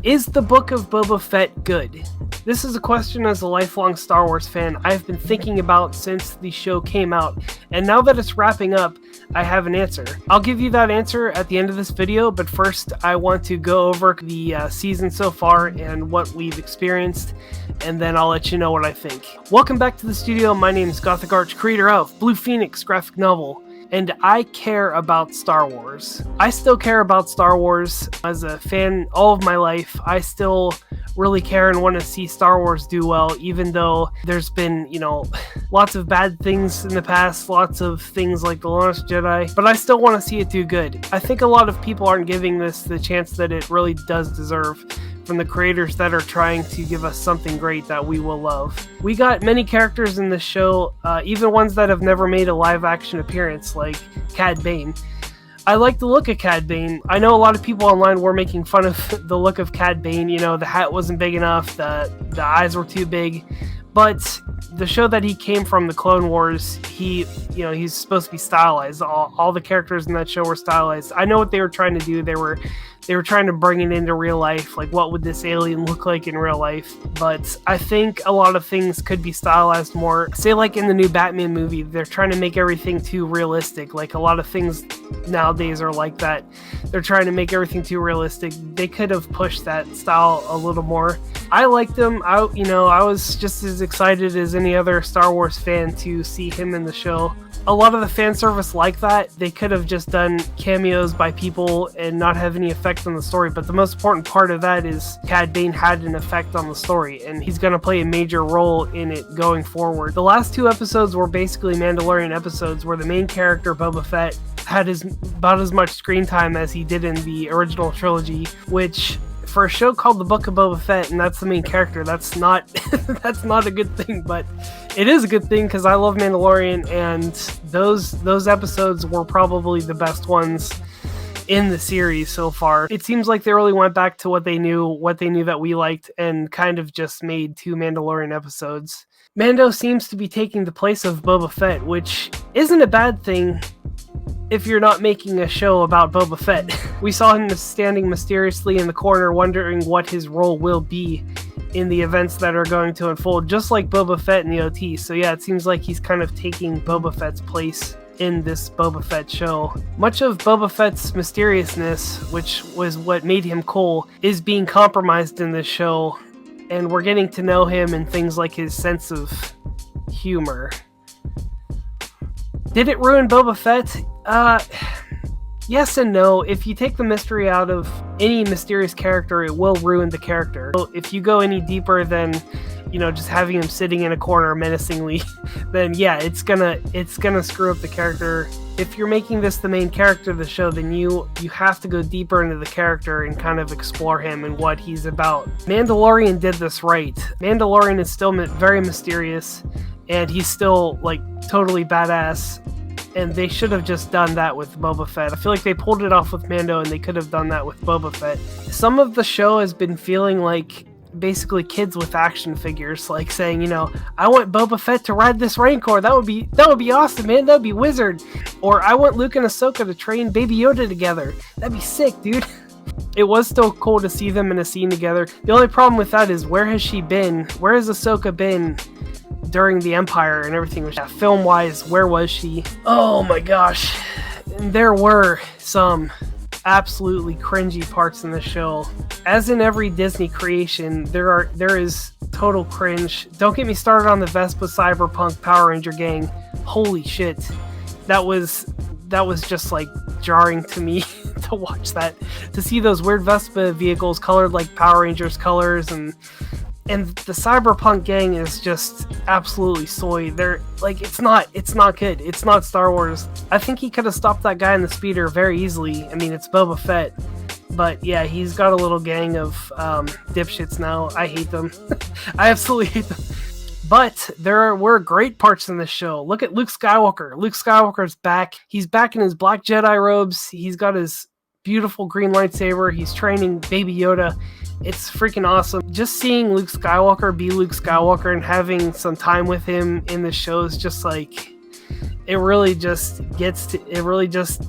Is the book of Boba Fett good? This is a question as a lifelong Star Wars fan I've been thinking about since the show came out, and now that it's wrapping up, I have an answer. I'll give you that answer at the end of this video, but first I want to go over the season so far and what we've experienced, and then I'll let you know what I think. Welcome back to the studio. My name is Gothic Arch, creator of Blue Phoenix graphic novel, and I care about Star Wars. I still care about Star Wars as a fan all of my life. I still really care and want to see Star Wars do well, even though there's been, lots of bad things in the past, lots of things like The Last Jedi, but I still want to see it do good. I think a lot of people aren't giving this the chance that it really does deserve from the creators that are trying to give us something great that we will love. We got many characters in this show, even ones that have never made a live-action appearance, like Cad Bane. I like the look of Cad Bane. I know a lot of people online were making fun of the look of Cad Bane. The hat wasn't big enough, the eyes were too big. But the show that he came from, the Clone Wars, he's supposed to be stylized. All the characters in that show were stylized. I know what they were trying to do. They were trying to bring it into real life, like what would this alien look like in real life. But I think a lot of things could be stylized more. Say like in the new Batman movie, they're trying to make everything too realistic. Like a lot of things nowadays are like that. They're trying to make everything too realistic. They could have pushed that style a little more. I liked him. I was just as excited as any other Star Wars fan to see him in the show. A lot of the fan service like that, they could have just done cameos by people and not have any effect on the story, but the most important part of that is Cad Bane had an effect on the story, and he's going to play a major role in it going forward. The last two episodes were basically Mandalorian episodes where the main character, Boba Fett, had about as much screen time as he did in the original trilogy, which for a show called The Book of Boba Fett, and that's the main character, that's not that's not a good thing, but it is a good thing because I love Mandalorian, and those episodes were probably the best ones in the series so far. It seems like they really went back to what they knew that we liked, and kind of just made two Mandalorian episodes. Mando seems to be taking the place of Boba Fett, which isn't a bad thing if you're not making a show about Boba Fett. We saw him standing mysteriously in the corner, wondering what his role will be in the events that are going to unfold, just like Boba Fett in the OT. So yeah, it seems like he's kind of taking Boba Fett's place in this Boba Fett show. Much of Boba Fett's mysteriousness, which was what made him cool, is being compromised in this show, and we're getting to know him and things like his sense of humor. Did it ruin Boba Fett? Yes and no. If you take the mystery out of any mysterious character, it will ruin the character. So if you go any deeper than, just having him sitting in a corner menacingly, then yeah, it's gonna screw up the character. If you're making this the main character of the show, then you have to go deeper into the character and kind of explore him and what he's about. Mandalorian did this right. Mandalorian is still very mysterious, and he's still totally badass. And they should have just done that with Boba Fett. I feel like they pulled it off with Mando, and they could have done that with Boba Fett. Some of the show has been feeling like basically kids with action figures, like saying, I want Boba Fett to ride this Rancor. That would be awesome, man. That would be wizard. Or I want Luke and Ahsoka to train Baby Yoda together. That'd be sick, dude. It was still cool to see them in a scene together. The only problem with that is, where has she been? Where has Ahsoka been during the Empire and everything? Film-wise, where was she? Oh my gosh. There were some absolutely cringy parts in the show. As in every Disney creation, there is total cringe. Don't get me started on the Vespa Cyberpunk Power Ranger gang. Holy shit. That was just jarring to me to watch that, to see those weird Vespa vehicles colored like Power Rangers colors, and the Cyberpunk gang is just absolutely soy. They're it's not good. It's not Star Wars. I think he could have stopped that guy in the speeder very easily. I mean, it's Boba Fett, but yeah, he's got a little gang of dipshits now. I hate them. I absolutely hate them. But there were great parts in this show. Look at Luke Skywalker. Luke Skywalker's back. He's back in his black Jedi robes. He's got his beautiful green lightsaber. He's training Baby Yoda. It's freaking awesome. Just seeing Luke Skywalker be Luke Skywalker and having some time with him in the show is just it really just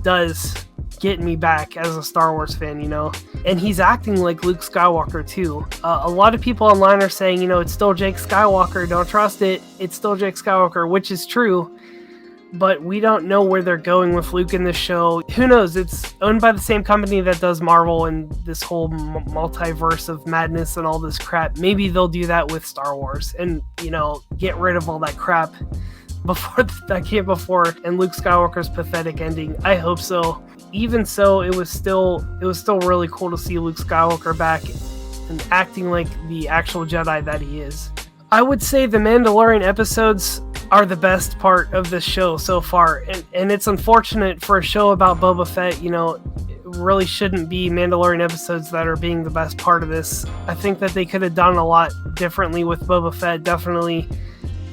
does getting me back as a Star Wars fan, you know? And he's acting like Luke Skywalker too. A lot of people online are saying, you know, it's still Jake Skywalker, don't trust it, it's still Jake Skywalker, which is true. But we don't know where they're going with Luke in this show. Who knows? It's owned by the same company that does Marvel and this whole multiverse of madness and all this crap. Maybe they'll do that with Star Wars and, you know, get rid of all that crap before that came before and Luke Skywalker's pathetic ending. I hope so. Even so, it was still really cool to see Luke Skywalker back and acting like the actual Jedi that he is. I would say the Mandalorian episodes are the best part of this show so far, and it's unfortunate for a show about Boba Fett, you know, it really shouldn't be Mandalorian episodes that are being the best part of this. I think that they could have done a lot differently with Boba Fett, definitely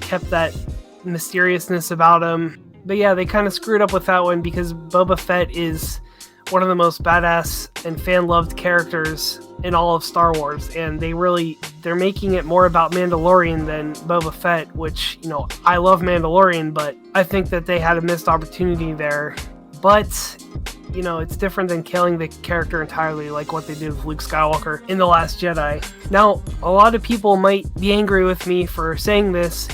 kept that mysteriousness about him. But yeah, they kind of screwed up with that one because Boba Fett is one of the most badass and fan-loved characters in all of Star Wars, and they're making it more about Mandalorian than Boba Fett, which, you know, I love Mandalorian, but I think that they had a missed opportunity there. But, you know, it's different than killing the character entirely, like what they did with Luke Skywalker in The Last Jedi. Now, a lot of people might be angry with me for saying this,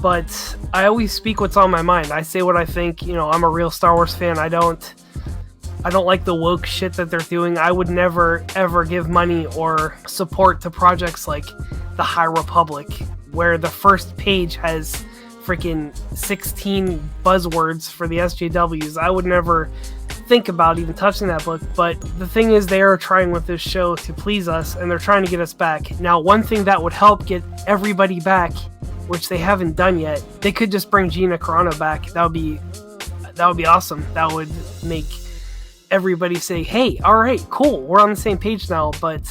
but I always speak what's on my mind. I say what I think. You know, I'm a real Star Wars fan. I don't like the woke shit that they're doing. I would never, ever give money or support to projects like the High Republic, where the first page has freaking 16 buzzwords for the SJWs. I would never think about even touching that book. But the thing is, they are trying with this show to please us, and they're trying to get us back. Now, one thing that would help get everybody back, which they haven't done yet, they could just bring Gina Carano back. That would be awesome. That would make everybody say, hey, all right, cool, we're on the same page now. But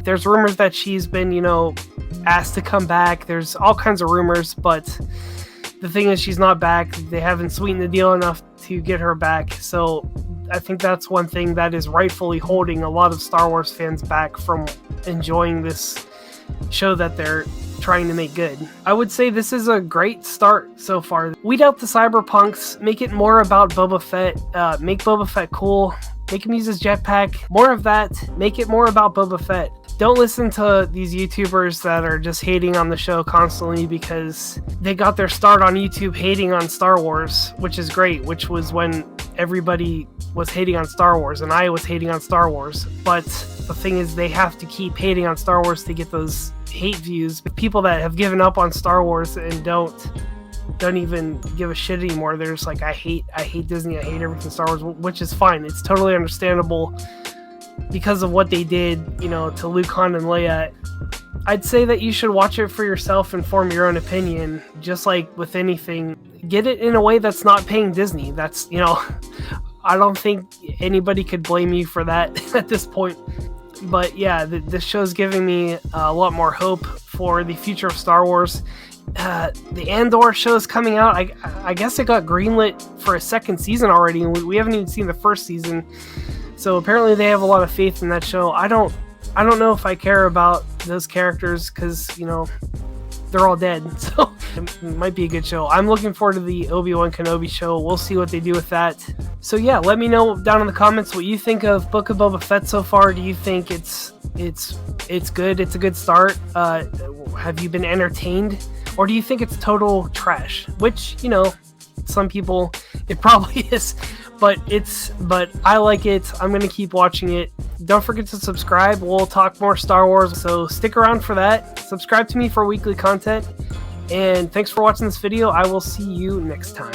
there's rumors that she's been, you know, asked to come back. There's all kinds of rumors, but the thing is, she's not back. They haven't sweetened the deal enough to get her back. So I think that's one thing that is rightfully holding a lot of Star Wars fans back from enjoying this show that they're trying to make good. I would say this is a great start so far. Weed out the cyberpunks, make it more about Boba Fett, make Boba Fett cool, make him use his jetpack, more of that, make it more about Boba Fett. Don't listen to these YouTubers that are just hating on the show constantly because they got their start on YouTube hating on Star Wars, which is great, which was when everybody was hating on Star Wars and I was hating on Star Wars. But the thing is, they have to keep hating on Star Wars to get those hate views. People that have given up on Star Wars and don't even give a shit anymore, they're just like, I hate Disney, I hate everything Star Wars, which is fine. It's totally understandable because of what they did, you know, to Luke, Han, and Leia. I'd say that you should watch it for yourself and form your own opinion. Just like with anything, get it in a way that's not paying Disney. That's, you know, I don't think anybody could blame you for that at this point. But yeah, this show's giving me a lot more hope for the future of Star Wars. The Andor show's coming out. I guess it got greenlit for a second season already, and we haven't even seen the first season. So apparently they have a lot of faith in that show. I don't know if I care about those characters because, you know, they're all dead. So it might be a good show. I'm looking forward to the Obi-Wan Kenobi show. We'll see what they do with that. So yeah, let me know down in the comments what you think of Book of Boba Fett so far. Do you think it's good? It's a good start. Have you been entertained? Or do you think it's total trash? Which, you know, some people, it probably is. But I like it. I'm going to keep watching it. Don't forget to subscribe. We'll talk more Star Wars, so stick around for that. Subscribe to me for weekly content. And thanks for watching this video. I will see you next time.